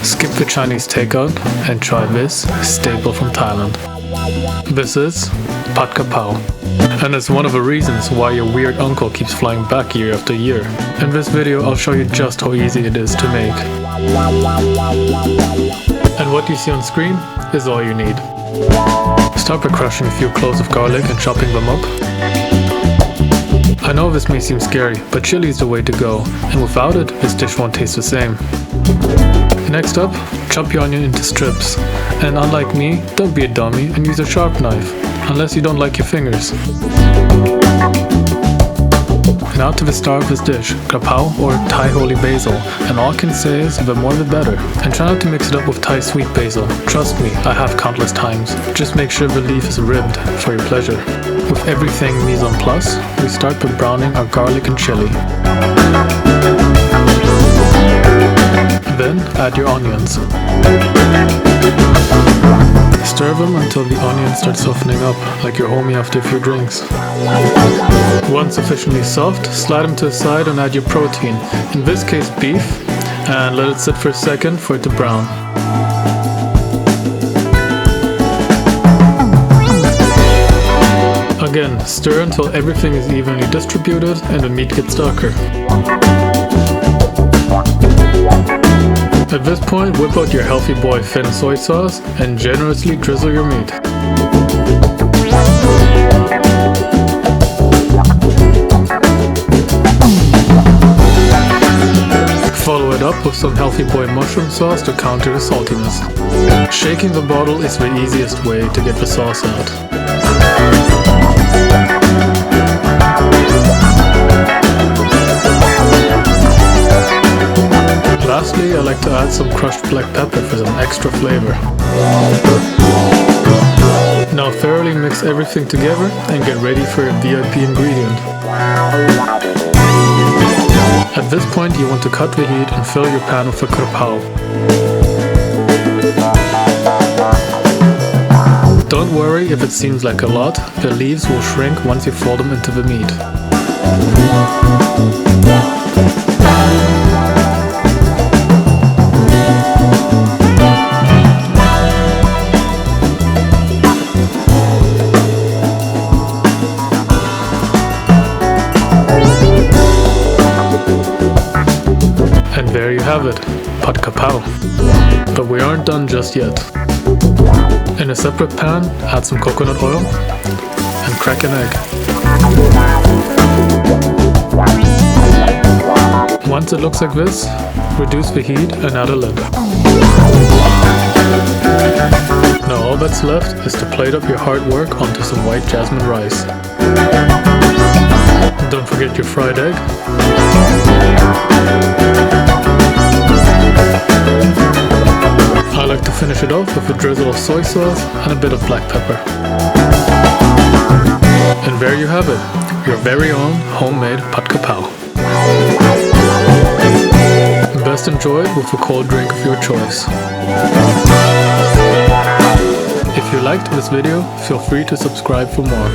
skip the Chinese takeout and try this staple from Thailand. This is Pad Kra Pao, and it's one of the reasons why your weird uncle keeps flying back year after year. In this video I'll show you just how easy it is to make. And what you see on screen is all you need. Start by crushing a few cloves of garlic and chopping them up. I know this may seem scary, but chili is the way to go, and without it, this dish won't taste the same. Next up, chop your onion into strips, and unlike me, don't be a dummy and use a sharp knife, unless you don't like your fingers. Now to the star of this dish, Kra Pao or Thai holy basil, and all I can say is the more the better. And try not to mix it up with Thai sweet basil. Trust me, I have countless times. Just make sure the leaf is ribbed for your pleasure. With everything mise en place, we start by browning our garlic and chili. Then add your onions. Stir them until the onions start softening up, like your homie after a few drinks. Once sufficiently soft, slide them to the side and add your protein, in this case beef, and let it sit for a second for it to brown. Again, stir until everything is evenly distributed and the meat gets darker. At this point, whip out your healthy boy thin soy sauce and generously drizzle your meat. Follow it up with some healthy boy mushroom sauce to counter the saltiness. Shaking the bottle is the easiest way to get the sauce out. Lastly, I like to add some crushed black pepper for some extra flavor. Now thoroughly mix everything together and get ready for your VIP ingredient. At this point you want to cut the heat and fill your pan with the Kra Pao. Don't worry if it seems like a lot, the leaves will shrink once you fold them into the meat. And there you have it, Pad Kra Pao. But we aren't done just yet. In a separate pan, add some coconut oil and crack an egg. Once it looks like this, reduce the heat and add a lid. Now all that's left is to plate up your hard work onto some white jasmine rice. Don't forget your fried egg. I like to finish it off with a drizzle of soy sauce and a bit of black pepper. And there you have it, your very own homemade Pad Kra Pao. Best enjoyed with a cold drink of your choice. If you liked this video, feel free to subscribe for more.